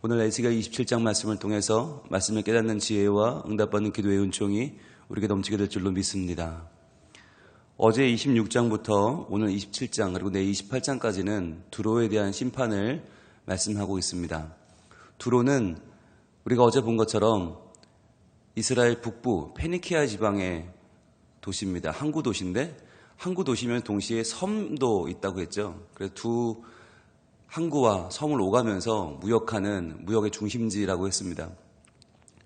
오늘 에스겔 27장 말씀을 통해서 말씀을 깨닫는 지혜와 응답받는 기도의 은총이 우리에게 넘치게 될 줄로 믿습니다. 어제 26장부터 오늘 27장 그리고 내일 28장까지는 두로에 대한 심판을 말씀하고 있습니다. 두로는 우리가 어제 본 것처럼 이스라엘 북부 페니키아 지방의 도시입니다. 항구 도시인데 항구 도시면 동시에 섬도 있다고 했죠. 그래서 두 항구와 섬을 오가면서 무역하는 무역의 중심지라고 했습니다.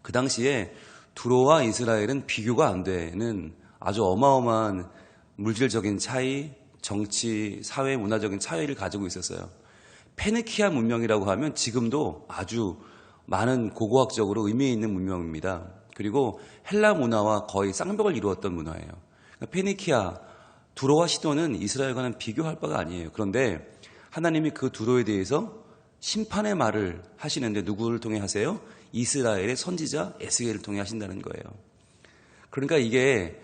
그 당시에 두로와 이스라엘은 비교가 안 되는 아주 어마어마한 물질적인 차이, 정치, 사회, 문화적인 차이를 가지고 있었어요. 페니키아 문명이라고 하면 지금도 아주 많은 고고학적으로 의미 있는 문명입니다. 그리고 헬라 문화와 거의 쌍벽을 이루었던 문화예요. 페니키아, 두로와 시돈은 이스라엘과는 비교할 바가 아니에요. 그런데 하나님이 그 두로에 대해서 심판의 말을 하시는데 누구를 통해 하세요? 이스라엘의 선지자 에스겔을 통해 하신다는 거예요. 그러니까 이게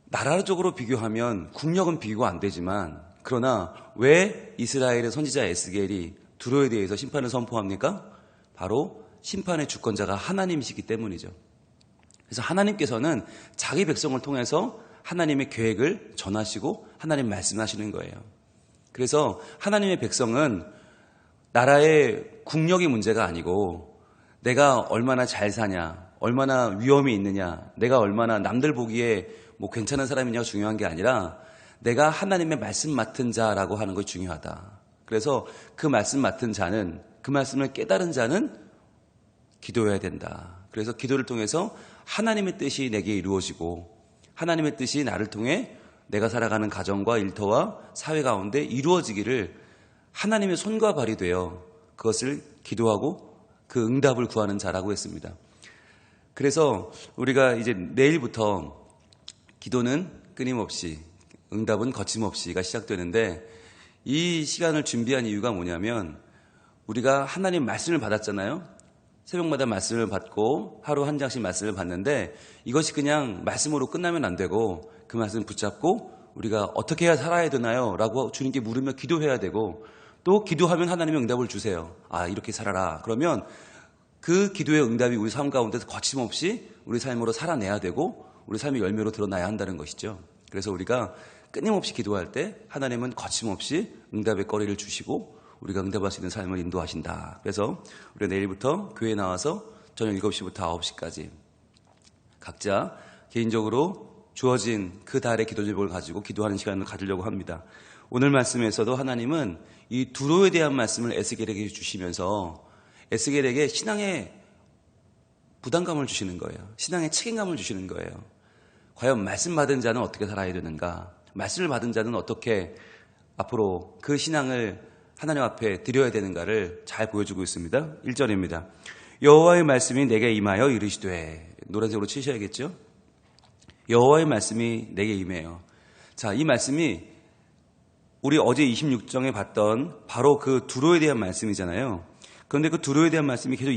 나라적으로 비교하면 국력은 비교가 안 되지만 그러나 왜 이스라엘의 선지자 에스겔이 두로에 대해서 심판을 선포합니까? 바로 심판의 주권자가 하나님이시기 때문이죠. 그래서 하나님께서는 자기 백성을 통해서 하나님의 계획을 전하시고 하나님 말씀하시는 거예요. 그래서 하나님의 백성은 나라의 국력이 문제가 아니고 내가 얼마나 잘 사냐, 얼마나 위험이 있느냐, 내가 얼마나 남들 보기에 괜찮은 사람이냐가 중요한 게 아니라 내가 하나님의 말씀 맡은 자라고 하는 것이 중요하다. 그래서 그 말씀 맡은 자는, 그 말씀을 깨달은 자는 기도해야 된다. 그래서 기도를 통해서 하나님의 뜻이 내게 이루어지고 하나님의 뜻이 나를 통해 내가 살아가는 가정과 일터와 사회 가운데 이루어지기를 하나님의 손과 발이 되어 그것을 기도하고 그 응답을 구하는 자라고 했습니다. 그래서 우리가 이제 내일부터 기도는 끊임없이, 응답은 거침없이가 시작되는데 이 시간을 준비한 이유가 뭐냐면 우리가 하나님 말씀을 받았잖아요. 새벽마다 말씀을 받고 하루 한 장씩 말씀을 받는데 이것이 그냥 말씀으로 끝나면 안 되고 그 말씀을 붙잡고 우리가 어떻게 해야 살아야 되나요? 라고 주님께 물으며 기도해야 되고 또 기도하면 하나님의 응답을 주세요. 이렇게 살아라. 그러면 그 기도의 응답이 우리 삶 가운데서 거침없이 우리 삶으로 살아내야 되고 우리 삶의 열매로 드러나야 한다는 것이죠. 그래서 우리가 끊임없이 기도할 때 하나님은 거침없이 응답의 거리를 주시고 우리가 응답할 수 있는 삶을 인도하신다. 그래서 우리가 내일부터 교회에 나와서 저녁 7시부터 9시까지 각자 개인적으로 주어진 그 달의 기도 제목을 가지고 기도하는 시간을 가지려고 합니다. 오늘 말씀에서도 하나님은 이 두로에 대한 말씀을 에스겔에게 주시면서 에스겔에게 신앙의 부담감을 주시는 거예요. 신앙의 책임감을 주시는 거예요. 과연 말씀 받은 자는 어떻게 살아야 되는가? 말씀을 받은 자는 어떻게 앞으로 그 신앙을 하나님 앞에 드려야 되는가를 잘 보여주고 있습니다. 1절입니다. 여호와의 말씀이 내게 임하여 이르시되, 노란색으로 치셔야겠죠? 여호와의 말씀이 내게 임해요. 자, 이 말씀이 우리 어제 26장에 봤던 바로 그 두로에 대한 말씀이잖아요. 그런데 그 두로에 대한 말씀이 계속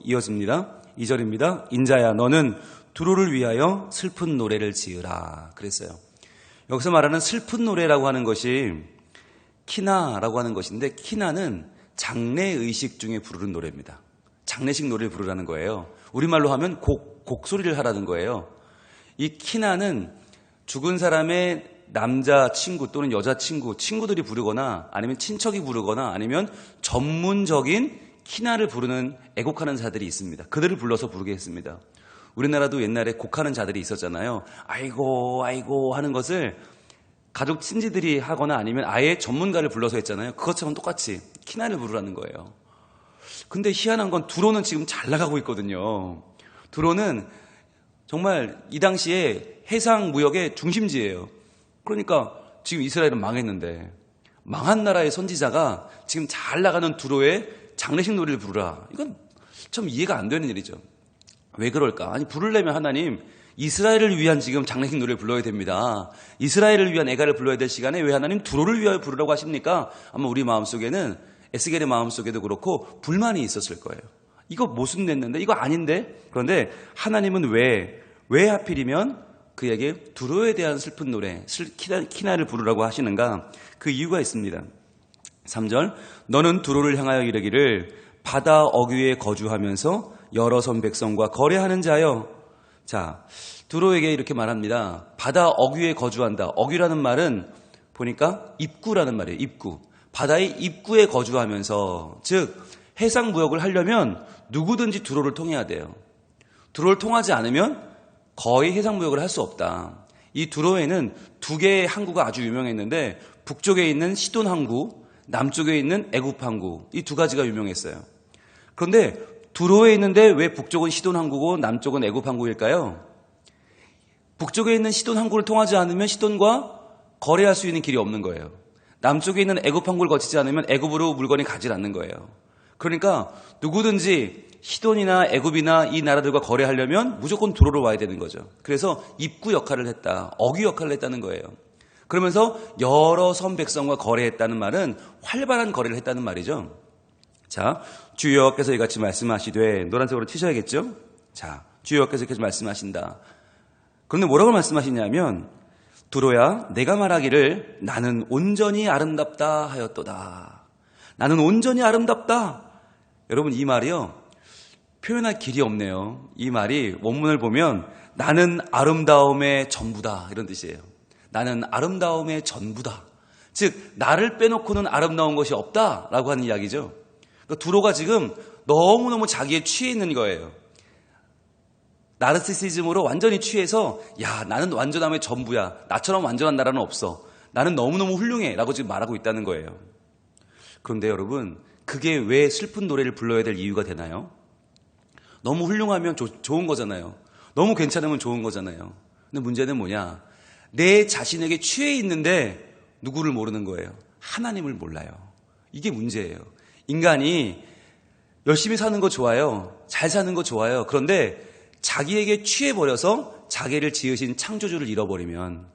이어집니다. 2절입니다. 인자야, 너는 두로를 위하여 슬픈 노래를 지으라. 그랬어요. 여기서 말하는 슬픈 노래라고 하는 것이 키나라고 하는 것인데, 키나는 장례의식 중에 부르는 노래입니다. 장례식 노래를 부르라는 거예요. 우리말로 하면 곡소리를 하라는 거예요. 이 키나는 죽은 사람의 남자 친구 또는 여자 친구들이 부르거나 아니면 친척이 부르거나 아니면 전문적인 키나를 부르는 애곡하는 자들이 있습니다. 그들을 불러서 부르게 했습니다. 우리나라도 옛날에 곡하는 자들이 있었잖아요. 아이고 아이고 하는 것을 가족 친지들이 하거나 아니면 아예 전문가를 불러서 했잖아요. 그것처럼 똑같이 키나를 부르라는 거예요. 근데 희한한 건 두로는 지금 잘 나가고 있거든요. 두로는 정말 이 당시에 해상 무역의 중심지예요. 그러니까 지금 이스라엘은 망했는데 망한 나라의 선지자가 지금 잘 나가는 두로의 장례식 노래를 부르라. 이건 좀 이해가 안 되는 일이죠. 왜 그럴까? 아니, 부르려면 하나님 이스라엘을 위한 지금 장례식 노래를 불러야 됩니다. 이스라엘을 위한 애가를 불러야 될 시간에 왜 하나님 두로를 위하여 부르라고 하십니까? 아마 우리 마음속에는 에스겔의 마음속에도 그렇고 불만이 있었을 거예요. 이거 모순됐는데, 이거 아닌데? 그런데 하나님은 왜 하필이면 그에게 두로에 대한 슬픈 노래, 키나를 부르라고 하시는가? 그 이유가 있습니다. 3절, 너는 두로를 향하여 이르기를 바다 어귀에 거주하면서 여러 선 백성과 거래하는 자여. 자, 두로에게 이렇게 말합니다. 바다 어귀에 거주한다. 어귀라는 말은 보니까 입구라는 말이에요. 입구. 바다의 입구에 거주하면서, 즉 해상 무역을 하려면 누구든지 두로를 통해야 돼요. 두로를 통하지 않으면 거의 해상 무역을 할 수 없다. 이 두로에는 두 개의 항구가 아주 유명했는데 북쪽에 있는 시돈 항구, 남쪽에 있는 애굽 항구, 이 두 가지가 유명했어요. 그런데 두로에 있는데 왜 북쪽은 시돈 항구고 남쪽은 애굽 항구일까요? 북쪽에 있는 시돈 항구를 통하지 않으면 시돈과 거래할 수 있는 길이 없는 거예요. 남쪽에 있는 애굽 항구를 거치지 않으면 애굽으로 물건이 가지 않는 거예요. 그러니까 누구든지 시돈이나 애굽이나 이 나라들과 거래하려면 무조건 두로로 와야 되는 거죠. 그래서 입구 역할을 했다. 어귀 역할을 했다는 거예요. 그러면서 여러 선 백성과 거래했다는 말은 활발한 거래를 했다는 말이죠. 자, 주 여호와께서 이같이 말씀하시되, 노란색으로 치셔야겠죠? 자, 주 여호와께서 이렇게 말씀하신다. 그런데 뭐라고 말씀하시냐면, 두로야, 내가 말하기를 나는 온전히 아름답다 하였도다. 나는 온전히 아름답다. 여러분, 이 말이요, 표현할 길이 없네요. 이 말이 원문을 보면 나는 아름다움의 전부다, 이런 뜻이에요. 나는 아름다움의 전부다. 즉 나를 빼놓고는 아름다운 것이 없다라고 하는 이야기죠. 그러니까 두로가 지금 너무너무 자기에 취해 있는 거예요. 나르시시즘으로 완전히 취해서, 야, 나는 완전함의 전부야. 나처럼 완전한 나라는 없어. 나는 너무너무 훌륭해 라고 지금 말하고 있다는 거예요. 그런데 여러분, 그게 왜 슬픈 노래를 불러야 될 이유가 되나요? 너무 훌륭하면 좋은 거잖아요. 너무 괜찮으면 좋은 거잖아요. 근데 문제는 뭐냐? 내 자신에게 취해 있는데 누구를 모르는 거예요. 하나님을 몰라요. 이게 문제예요. 인간이 열심히 사는 거 좋아요. 잘 사는 거 좋아요. 그런데 자기에게 취해버려서 자기를 지으신 창조주를 잃어버리면,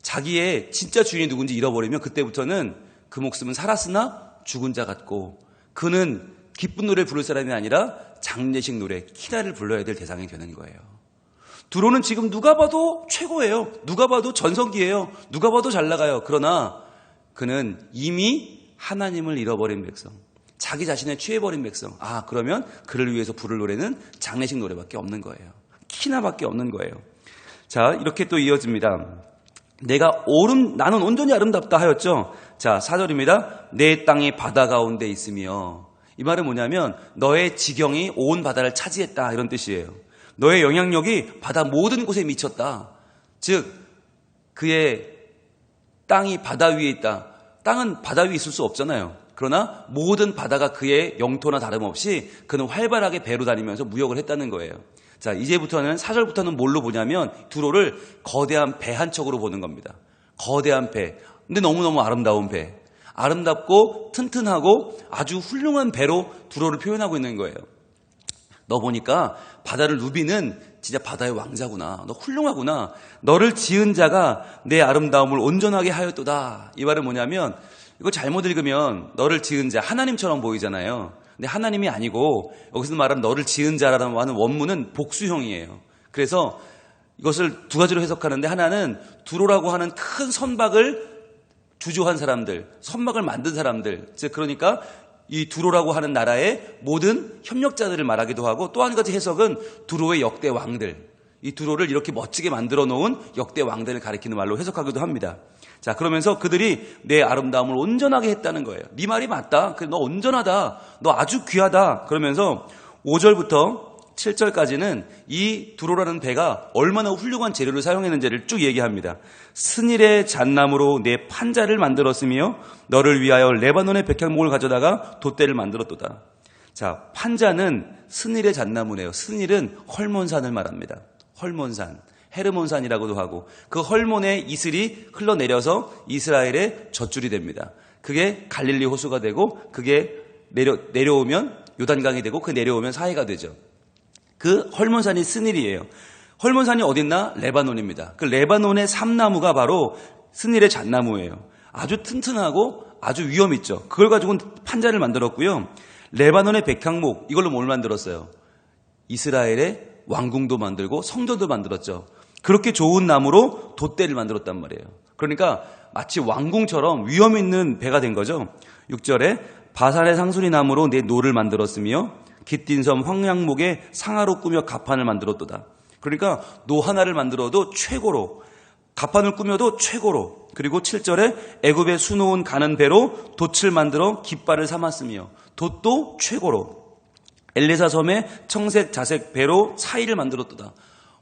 자기의 진짜 주인이 누군지 잃어버리면 그때부터는 그 목숨은 살았으나 죽은 자 같고, 그는 기쁜 노래를 부를 사람이 아니라 장례식 노래, 키라를 불러야 될 대상이 되는 거예요. 두로는 지금 누가 봐도 최고예요. 누가 봐도 전성기예요. 누가 봐도 잘 나가요. 그러나 그는 이미 하나님을 잃어버린 백성, 자기 자신에 취해버린 백성. 아, 그러면 그를 위해서 부를 노래는 장례식 노래밖에 없는 거예요. 키나밖에 없는 거예요. 자, 이렇게 또 이어집니다. 나는 온전히 아름답다 하였죠. 자, 4절입니다. 내 땅이 바다 가운데 있으며. 이 말은 뭐냐면 너의 지경이 온 바다를 차지했다, 이런 뜻이에요. 너의 영향력이 바다 모든 곳에 미쳤다. 즉 그의 땅이 바다 위에 있다. 땅은 바다 위에 있을 수 없잖아요. 그러나 모든 바다가 그의 영토나 다름없이 그는 활발하게 배로 다니면서 무역을 했다는 거예요. 자, 이제부터는 4절부터는 뭘로 보냐면 두로를 거대한 배 한 척으로 보는 겁니다. 거대한 배. 근데 너무너무 아름다운 배. 아름답고 튼튼하고 아주 훌륭한 배로 두로를 표현하고 있는 거예요. 너 보니까 바다를 누비는 진짜 바다의 왕자구나. 너 훌륭하구나. 너를 지은 자가 내 아름다움을 온전하게 하였도다. 이 말은 뭐냐면, 이거 잘못 읽으면 너를 지은 자, 하나님처럼 보이잖아요. 근데 하나님이 아니고 여기서 말하는 너를 지은 자라는 원문은 복수형이에요. 그래서 이것을 두 가지로 해석하는데, 하나는 두로라고 하는 큰 선박을 주조한 사람들, 선박을 만든 사람들, 즉 그러니까 이 두로라고 하는 나라의 모든 협력자들을 말하기도 하고, 또 한 가지 해석은 두로의 역대 왕들, 이 두로를 이렇게 멋지게 만들어 놓은 역대 왕들을 가리키는 말로 해석하기도 합니다. 자, 그러면서 그들이 내 아름다움을 온전하게 했다는 거예요. 네 말이 맞다. 너 온전하다. 너 아주 귀하다. 그러면서 5절부터 7절까지는 이 두로라는 배가 얼마나 훌륭한 재료를 사용했는지를 쭉 얘기합니다. 스닐의 잣나무로 내 판자를 만들었으며 너를 위하여 레바논의 백향목을 가져다가 돛대를 만들었도다. 자, 판자는 스닐의 잣나무네요. 스닐은 헐몬산을 말합니다. 헐몬산, 헤르몬산이라고도 하고, 그 헐몬의 이슬이 흘러내려서 이스라엘의 젖줄이 됩니다. 그게 갈릴리 호수가 되고, 그게 내려오면 요단강이 되고, 그 내려오면 사해가 되죠. 그 헐몬산이 스닐이에요. 헐몬산이 어딨나? 레바논입니다. 그 레바논의 삼나무가 바로 스닐의 잣나무예요. 아주 튼튼하고 아주 위험 있죠. 그걸 가지고 판자를 만들었고요. 레바논의 백향목, 이걸로 뭘 만들었어요? 이스라엘의 왕궁도 만들고 성전도 만들었죠. 그렇게 좋은 나무로 돛대를 만들었단 말이에요. 그러니까 마치 왕궁처럼 위험 있는 배가 된 거죠. 6절에 바산의 상수리 나무로 내 노를 만들었으며 깃딘 섬 황양목에 상아로 꾸며 가판을 만들었도다. 그러니까 노 하나를 만들어도 최고로, 가판을 꾸며도 최고로. 그리고 7절에 애굽에 수놓은 가는 배로 돛을 만들어 깃발을 삼았으며 돛도 최고로. 엘레사 섬에 청색 자색 배로 사이를 만들었도다.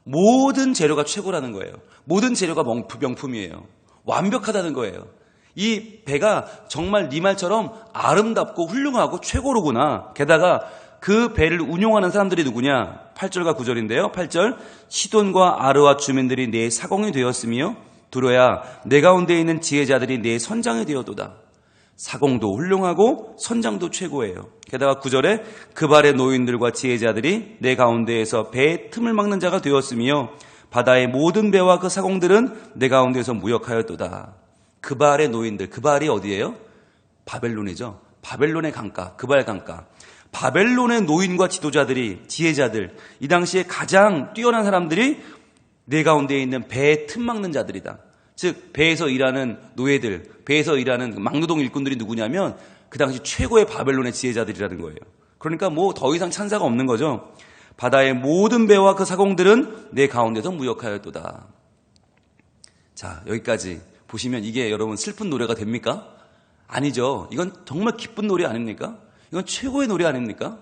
모든 재료가 최고라는 거예요. 모든 재료가 명품이에요. 완벽하다는 거예요. 이 배가 정말 네 말처럼 아름답고 훌륭하고 최고로구나. 게다가 그 배를 운용하는 사람들이 누구냐? 8절과 9절인데요. 8절, 시돈과 아르와 주민들이 내 사공이 되었으며 두로야 내 가운데 있는 지혜자들이 내 선장이 되었도다. 사공도 훌륭하고 선장도 최고예요. 게다가 9절에 그 발의 노인들과 지혜자들이 내 가운데에서 배의 틈을 막는 자가 되었으며 바다의 모든 배와 그 사공들은 내 가운데에서 무역하였도다. 그 발의 노인들, 그 발이 어디예요? 바벨론이죠. 바벨론의 강가, 그 발 강가. 바벨론의 노인과 지도자들이, 지혜자들, 이 당시에 가장 뛰어난 사람들이 내 가운데에 있는 배의 틈 막는 자들이다. 즉 배에서 일하는 노예들, 배에서 일하는 막노동 일꾼들이 누구냐면 그 당시 최고의 바벨론의 지혜자들이라는 거예요. 그러니까 뭐 더 이상 찬사가 없는 거죠. 바다의 모든 배와 그 사공들은 내 가운데서 무역하였도다. 자, 여기까지 보시면 이게 여러분 슬픈 노래가 됩니까? 아니죠. 이건 정말 기쁜 노래 아닙니까? 이건 최고의 노래 아닙니까?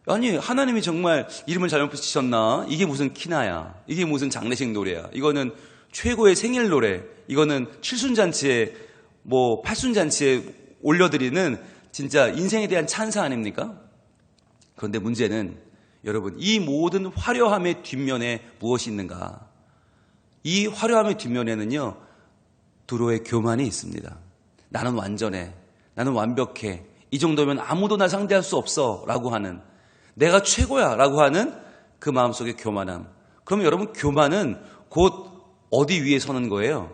아니, 하나님이 정말 이름을 잘못 붙이셨나? 이게 무슨 키나야? 이게 무슨 장례식 노래야? 이거는 최고의 생일 노래, 이거는 칠순잔치에 팔순잔치에 올려드리는 진짜 인생에 대한 찬사 아닙니까? 그런데 문제는 여러분, 이 모든 화려함의 뒷면에 무엇이 있는가? 이 화려함의 뒷면에는요, 두로의 교만이 있습니다. 나는 완전해, 나는 완벽해, 이 정도면 아무도 날 상대할 수 없어 라고 하는, 내가 최고야 라고 하는 그 마음속의 교만함. 그럼 여러분, 교만은 곧 어디 위에 서는 거예요?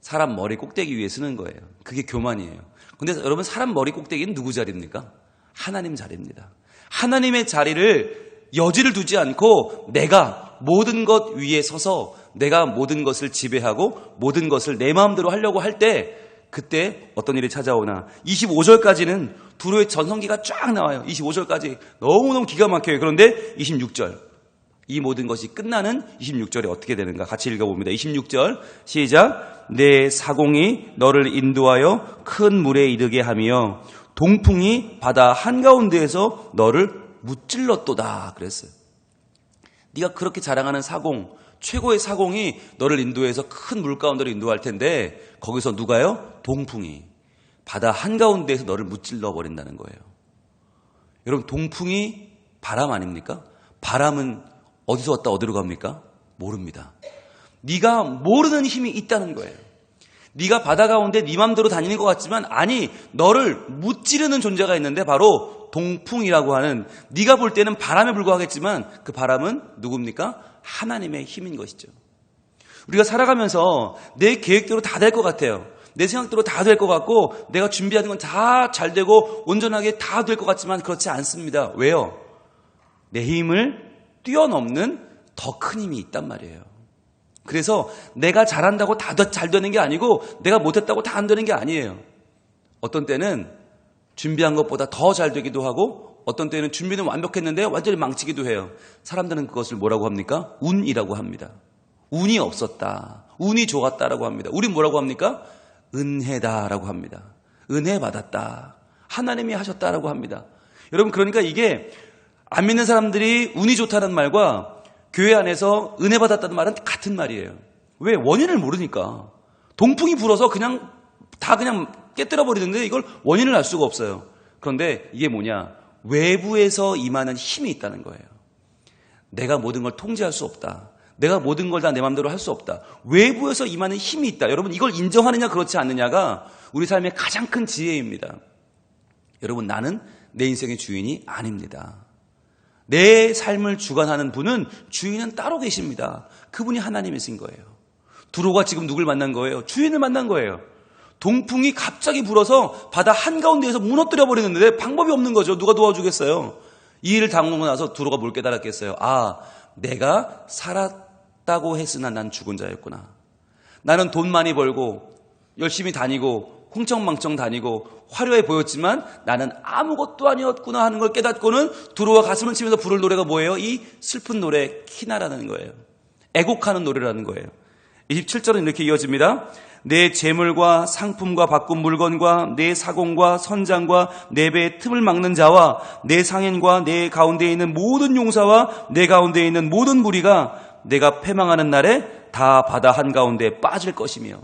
사람 머리 꼭대기 위에 서는 거예요. 그게 교만이에요. 근데 여러분, 사람 머리 꼭대기는 누구 자리입니까? 하나님 자리입니다. 하나님의 자리를 여지를 두지 않고 내가 모든 것 위에 서서 내가 모든 것을 지배하고 모든 것을 내 마음대로 하려고 할 때, 그때 어떤 일이 찾아오나. 25절까지는 두로의 전성기가 쫙 나와요. 25절까지 너무너무 기가 막혀요. 그런데 26절, 이 모든 것이 끝나는 26절에 어떻게 되는가 같이 읽어봅니다. 26절 시작. 내 사공이 너를 인도하여 큰 물에 이르게 하며 동풍이 바다 한가운데에서 너를 무찔렀도다 그랬어요. 네가 그렇게 자랑하는 사공, 최고의 사공이 너를 인도해서 큰 물 가운데로 인도할 텐데 거기서 누가요? 동풍이 바다 한가운데에서 너를 무찔러 버린다는 거예요. 여러분, 동풍이 바람 아닙니까? 바람은 어디서 왔다 어디로 갑니까? 모릅니다. 네가 모르는 힘이 있다는 거예요. 네가 바다 가운데 네 맘대로 다니는 것 같지만 아니, 너를 무찌르는 존재가 있는데 바로 동풍이라고 하는, 네가 볼 때는 바람에 불과하겠지만 그 바람은 누굽니까? 하나님의 힘인 것이죠. 우리가 살아가면서 내 계획대로 다 될 것 같아요. 내 생각대로 다 될 것 같고 내가 준비하는 건 다 잘 되고 온전하게 다 될 것 같지만 그렇지 않습니다. 왜요? 내 힘을 뛰어넘는 더 큰 힘이 있단 말이에요. 그래서 내가 잘한다고 다 잘 되는 게 아니고 내가 못했다고 다 안 되는 게 아니에요. 어떤 때는 준비한 것보다 더 잘 되기도 하고 어떤 때는 준비는 완벽했는데 완전히 망치기도 해요. 사람들은 그것을 뭐라고 합니까? 운이라고 합니다. 운이 없었다, 운이 좋았다라고 합니다. 우린 뭐라고 합니까? 은혜다라고 합니다. 은혜 받았다, 하나님이 하셨다라고 합니다. 여러분, 그러니까 이게 안 믿는 사람들이 운이 좋다는 말과 교회 안에서 은혜 받았다는 말은 같은 말이에요. 왜? 원인을 모르니까. 동풍이 불어서 그냥 깨뜨려 버리는데 이걸 원인을 알 수가 없어요. 그런데 이게 뭐냐? 외부에서 임하는 힘이 있다는 거예요. 내가 모든 걸 통제할 수 없다, 내가 모든 걸 다 내 마음대로 할 수 없다, 외부에서 임하는 힘이 있다. 여러분, 이걸 인정하느냐 그렇지 않느냐가 우리 삶의 가장 큰 지혜입니다. 여러분, 나는 내 인생의 주인이 아닙니다. 내 삶을 주관하는 분은, 주인은 따로 계십니다. 그분이 하나님이신 거예요. 두로가 지금 누굴 만난 거예요? 주인을 만난 거예요. 동풍이 갑자기 불어서 바다 한가운데에서 무너뜨려 버리는데 방법이 없는 거죠. 누가 도와주겠어요? 이 일을 당하고 나서 두로가 뭘 깨달았겠어요? 아, 내가 살았다고 했으나 난 죽은 자였구나. 나는 돈 많이 벌고 열심히 다니고 흥청망청 다니고 화려해 보였지만 나는 아무것도 아니었구나 하는 걸 깨닫고는 두루와 가슴을 치면서 부를 노래가 뭐예요? 이 슬픈 노래 키나라는 거예요. 애곡하는 노래라는 거예요. 27절은 이렇게 이어집니다. 내 재물과 상품과 바꾼 물건과 내 사공과 선장과 내 배의 틈을 막는 자와 내 상인과 내 가운데 있는 모든 용사와 내 가운데 있는 모든 무리가 내가 패망하는 날에 다 바다 한가운데 빠질 것이며.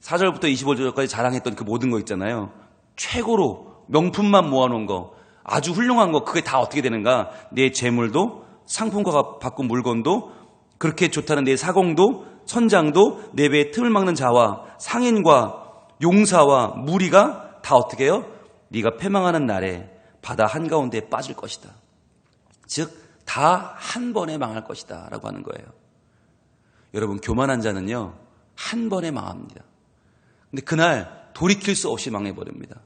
4절부터 25절까지 자랑했던 그 모든 거 있잖아요. 최고로 명품만 모아놓은 거, 아주 훌륭한 거, 그게 다 어떻게 되는가? 내 재물도 상품과 바꾼 물건도 그렇게 좋다는 내 사공도 선장도 내 배의 틈을 막는 자와 상인과 용사와 무리가 다 어떻게 해요? 네가 패망하는 날에 바다 한가운데에 빠질 것이다. 즉 다 한 번에 망할 것이다 라고 하는 거예요. 여러분, 교만한 자는요 한 번에 망합니다. 근데 그날 돌이킬 수 없이 망해버립니다.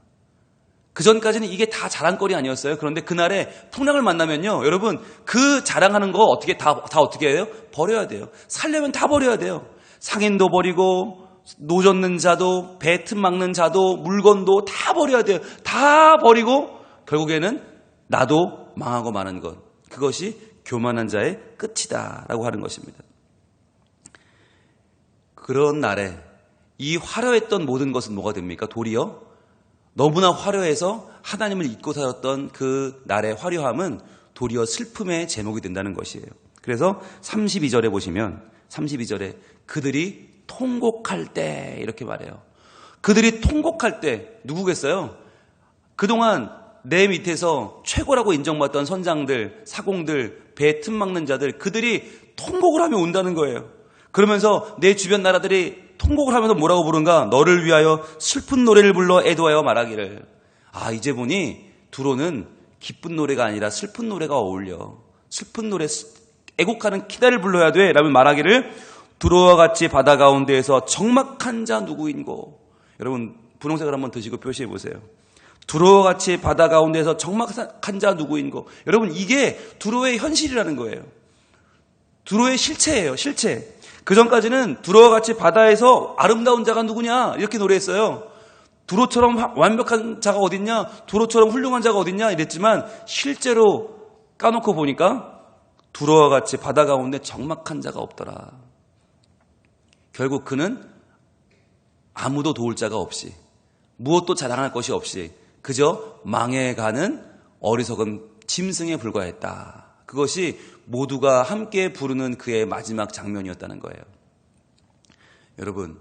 그 전까지는 이게 다 자랑거리 아니었어요. 그런데 그날에 풍랑을 만나면요, 여러분 그 자랑하는 거 어떻게 다 어떻게 해요? 버려야 돼요. 살려면 다 버려야 돼요. 상인도 버리고 노젓는 자도 배 틈 막는 자도 물건도 다 버려야 돼요. 다 버리고 결국에는 나도 망하고 마는 것, 그것이 교만한 자의 끝이다라고 하는 것입니다. 그런 날에 이 화려했던 모든 것은 뭐가 됩니까? 도리어 너무나 화려해서 하나님을 잊고 살았던 그 날의 화려함은 도리어 슬픔의 제목이 된다는 것이에요. 그래서 32절에 보시면 32절에 그들이 통곡할 때 이렇게 말해요. 그들이 통곡할 때 누구겠어요? 그동안 내 밑에서 최고라고 인정받던 선장들, 사공들, 배 틈 막는 자들, 그들이 통곡을 하며 운다는 거예요. 그러면서 내 주변 나라들이 통곡을 하면서 뭐라고 부른가? 너를 위하여 슬픈 노래를 불러 애도하여 말하기를. 아, 이제 보니 두로는 기쁜 노래가 아니라 슬픈 노래가 어울려. 슬픈 노래, 애곡하는 키다를 불러야 돼 라면 말하기를 두로와 같이 바다 가운데에서 적막한 자 누구인고. 여러분 분홍색을 한번 드시고 표시해 보세요. 두로와 같이 바다 가운데에서 적막한 자 누구인고. 여러분 이게 두로의 현실이라는 거예요. 두로의 실체예요. 실체. 그 전까지는 두로와 같이 바다에서 아름다운 자가 누구냐 이렇게 노래했어요. 두로처럼 완벽한 자가 어딨냐, 두로처럼 훌륭한 자가 어딨냐 이랬지만 실제로 까놓고 보니까 두로와 같이 바다 가운데 적막한 자가 없더라. 결국 그는 아무도 도울 자가 없이 무엇도 자랑할 것이 없이 그저 망해가는 어리석은 짐승에 불과했다. 그것이 모두가 함께 부르는 그의 마지막 장면이었다는 거예요. 여러분,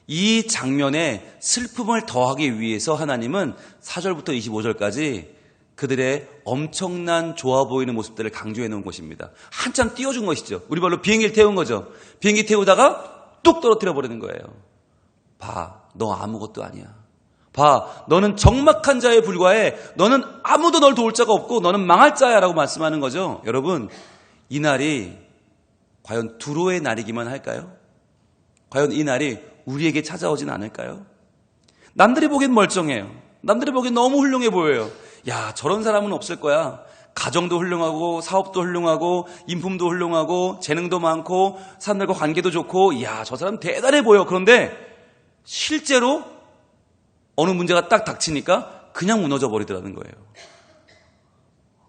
이 장면에 슬픔을 더하기 위해서 하나님은 4절부터 25절까지 그들의 엄청난 좋아 보이는 모습들을 강조해 놓은 것입니다. 한참 띄워준 것이죠. 우리 말로 비행기를 태운 거죠. 비행기 태우다가 뚝 떨어뜨려 버리는 거예요. 봐, 너 아무것도 아니야. 봐, 너는 적막한 자에 불과해. 너는 아무도 널 도울 자가 없고 너는 망할 자야 라고 말씀하는 거죠. 여러분, 이 날이 과연 두로의 날이기만 할까요? 과연 이 날이 우리에게 찾아오진 않을까요? 남들이 보기엔 멀쩡해요. 남들이 보기엔 너무 훌륭해 보여요. 야, 저런 사람은 없을 거야. 가정도 훌륭하고 사업도 훌륭하고 인품도 훌륭하고 재능도 많고 사람들과 관계도 좋고, 야, 저 사람 대단해 보여. 그런데 실제로 어느 문제가 딱 닥치니까 그냥 무너져 버리더라는 거예요.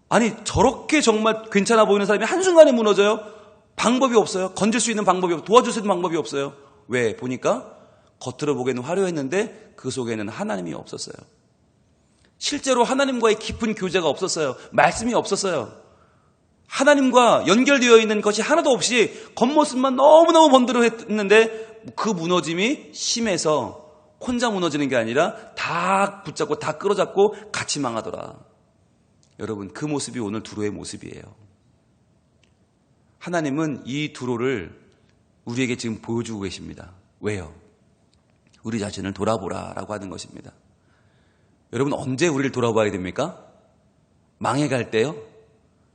아니, 저렇게 정말 괜찮아 보이는 사람이 한순간에 무너져요? 방법이 없어요. 건질 수 있는 방법이 없어요. 도와줄 수 있는 방법이 없어요. 왜? 보니까 겉으로 보기에는 화려했는데 그 속에는 하나님이 없었어요. 실제로 하나님과의 깊은 교제가 없었어요. 말씀이 없었어요. 하나님과 연결되어 있는 것이 하나도 없이 겉모습만 너무너무 번들어했는데 그 무너짐이 심해서 혼자 무너지는 게 아니라 다 붙잡고 다 끌어잡고 같이 망하더라. 여러분, 그 모습이 오늘 두로의 모습이에요. 하나님은 이 두로를 우리에게 지금 보여주고 계십니다. 왜요? 우리 자신을 돌아보라라고 하는 것입니다. 여러분, 언제 우리를 돌아봐야 됩니까? 망해갈 때요?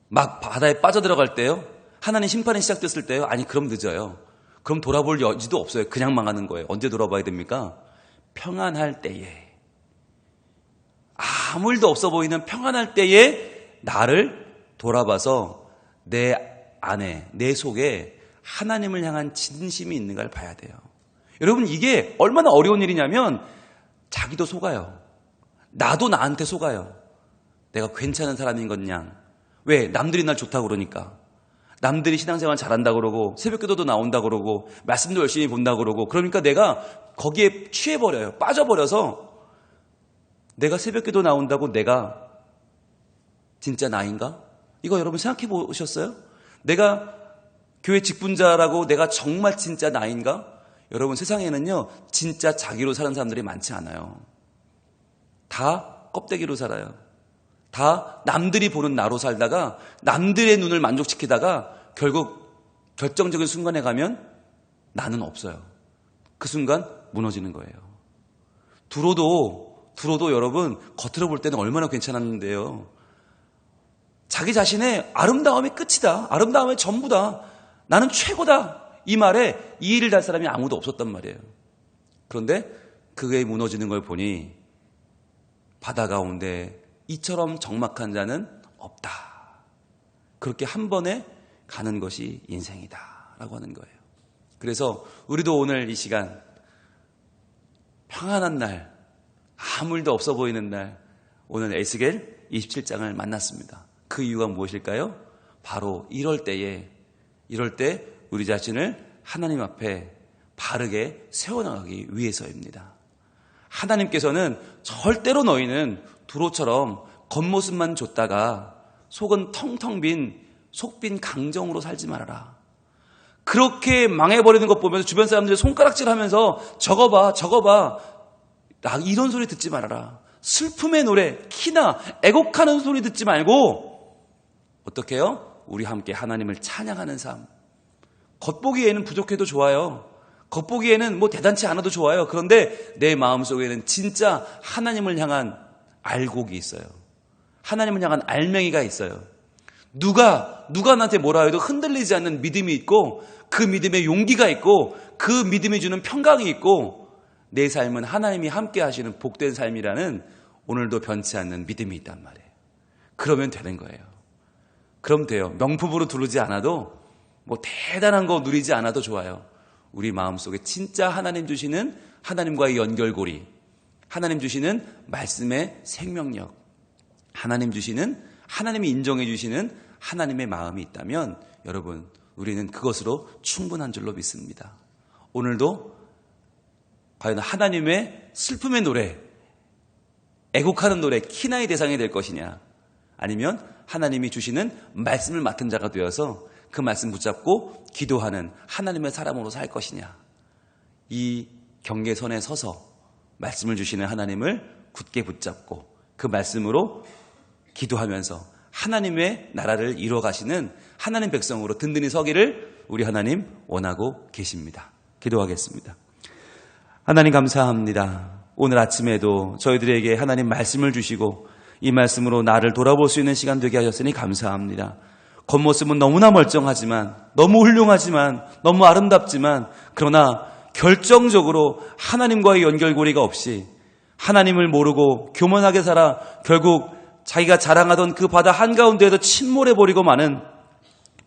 막 바다에 빠져들어갈 때요? 하나님 심판이 시작됐을 때요? 아니, 그럼 늦어요. 그럼 돌아볼 여지도 없어요. 그냥 망하는 거예요. 언제 돌아봐야 됩니까? 평안할 때에, 아무 일도 없어 보이는 평안할 때에 나를 돌아봐서 내 안에, 내 속에 하나님을 향한 진심이 있는가를 봐야 돼요. 여러분, 이게 얼마나 어려운 일이냐면 자기도 속아요. 나도 나한테 속아요. 내가 괜찮은 사람인 것냐. 왜? 남들이 날 좋다고 그러니까. 남들이 신앙생활 잘한다고 그러고 새벽기도도 나온다고 그러고 말씀도 열심히 본다고 그러고, 그러니까 내가 거기에 취해버려요. 빠져버려서 내가 새벽기도 나온다고 내가 진짜 나인가? 이거 여러분 생각해 보셨어요? 내가 교회 직분자라고 내가 정말 진짜 나인가? 여러분, 세상에는요 진짜 자기로 사는 사람들이 많지 않아요. 다 껍데기로 살아요. 다 남들이 보는 나로 살다가 남들의 눈을 만족시키다가 결국 결정적인 순간에 가면 나는 없어요. 그 순간 무너지는 거예요. 두로도 여러분 겉으로 볼 때는 얼마나 괜찮았는데요. 자기 자신의 아름다움이 끝이다. 아름다움이 전부다. 나는 최고다. 이 말에 이의를 달 사람이 아무도 없었단 말이에요. 그런데 그게 무너지는 걸 보니 바다 가운데 이처럼 적막한 자는 없다. 그렇게 한 번에 가는 것이 인생이다 라고 하는 거예요. 그래서 우리도 오늘 이 시간 평안한 날, 아무 일도 없어 보이는 날, 오늘 에스겔 27장을 만났습니다. 그 이유가 무엇일까요? 바로 이럴 때 우리 자신을 하나님 앞에 바르게 세워나가기 위해서입니다. 하나님께서는 절대로 너희는 두로처럼 겉모습만 줬다가 속은 텅텅 빈 속빈 강정으로 살지 말아라. 그렇게 망해버리는 것 보면서 주변 사람들이 손가락질하면서 적어봐 이런 소리 듣지 말아라. 슬픔의 노래, 키나 애곡하는 소리 듣지 말고 어떻게 해요? 우리 함께 하나님을 찬양하는 삶. 겉보기에는 부족해도 좋아요. 겉보기에는 뭐 대단치 않아도 좋아요. 그런데 내 마음속에는 진짜 하나님을 향한 알곡이 있어요. 하나님을 향한 알맹이가 있어요. 누가 나한테 뭐라 해도 흔들리지 않는 믿음이 있고, 그 믿음에 용기가 있고, 그 믿음이 주는 평강이 있고, 내 삶은 하나님이 함께 하시는 복된 삶이라는 오늘도 변치 않는 믿음이 있단 말이에요. 그러면 되는 거예요. 그럼 돼요. 명품으로 두르지 않아도, 뭐 대단한 거 누리지 않아도 좋아요. 우리 마음속에 진짜 하나님 주시는 하나님과의 연결고리, 하나님 주시는 말씀의 생명력, 하나님이 인정해 주시는 하나님의 마음이 있다면 여러분, 우리는 그것으로 충분한 줄로 믿습니다. 오늘도 과연 하나님의 슬픔의 노래, 애곡하는 노래, 키나의 대상이 될 것이냐, 아니면 하나님이 주시는 말씀을 맡은 자가 되어서 그 말씀 붙잡고 기도하는 하나님의 사람으로 살 것이냐. 이 경계선에 서서 말씀을 주시는 하나님을 굳게 붙잡고 그 말씀으로 기도하면서 하나님의 나라를 이루어 가시는 하나님 백성으로 든든히 서기를 우리 하나님 원하고 계십니다. 기도하겠습니다. 하나님 감사합니다. 오늘 아침에도 저희들에게 하나님 말씀을 주시고 이 말씀으로 나를 돌아볼 수 있는 시간 되게 하셨으니 감사합니다. 겉모습은 너무나 멀쩡하지만, 너무 훌륭하지만, 너무 아름답지만, 그러나 결정적으로 하나님과의 연결고리가 없이 하나님을 모르고 교만하게 살아 결국 자기가 자랑하던 그 바다 한가운데에도 침몰해버리고 마는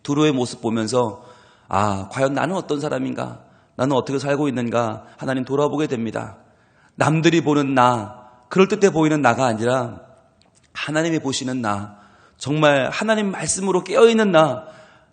두로의 모습 보면서 과연 나는 어떤 사람인가? 나는 어떻게 살고 있는가? 하나님 돌아보게 됩니다. 남들이 보는 나, 그럴듯해 보이는 나가 아니라 하나님이 보시는 나, 정말 하나님 말씀으로 깨어있는 나,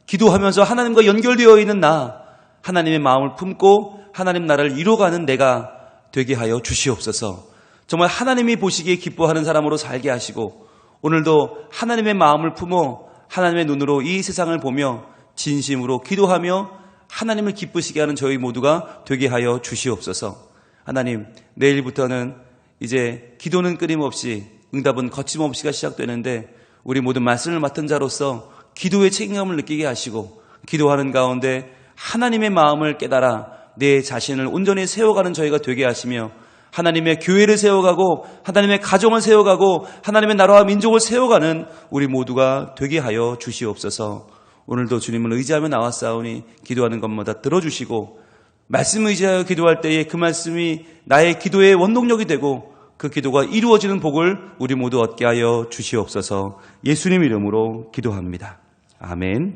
기도하면서 하나님과 연결되어 있는 나, 하나님의 마음을 품고 하나님 나라를 이루어가는 내가 되게 하여 주시옵소서. 정말 하나님이 보시기에 기뻐하는 사람으로 살게 하시고, 오늘도 하나님의 마음을 품어 하나님의 눈으로 이 세상을 보며 진심으로 기도하며 하나님을 기쁘시게 하는 저희 모두가 되게 하여 주시옵소서. 하나님, 내일부터는 이제 기도는 끊임없이, 응답은 거침없이가 시작되는데 우리 모든 말씀을 맡은 자로서 기도의 책임감을 느끼게 하시고, 기도하는 가운데 하나님의 마음을 깨달아 내 자신을 온전히 세워가는 저희가 되게 하시며, 하나님의 교회를 세워가고 하나님의 가정을 세워가고 하나님의 나라와 민족을 세워가는 우리 모두가 되게 하여 주시옵소서. 오늘도 주님을 의지하며 나왔사오니 기도하는 것마다 들어주시고, 말씀을 의지하여 기도할 때에 그 말씀이 나의 기도의 원동력이 되고 그 기도가 이루어지는 복을 우리 모두 얻게 하여 주시옵소서. 예수님 이름으로 기도합니다. 아멘.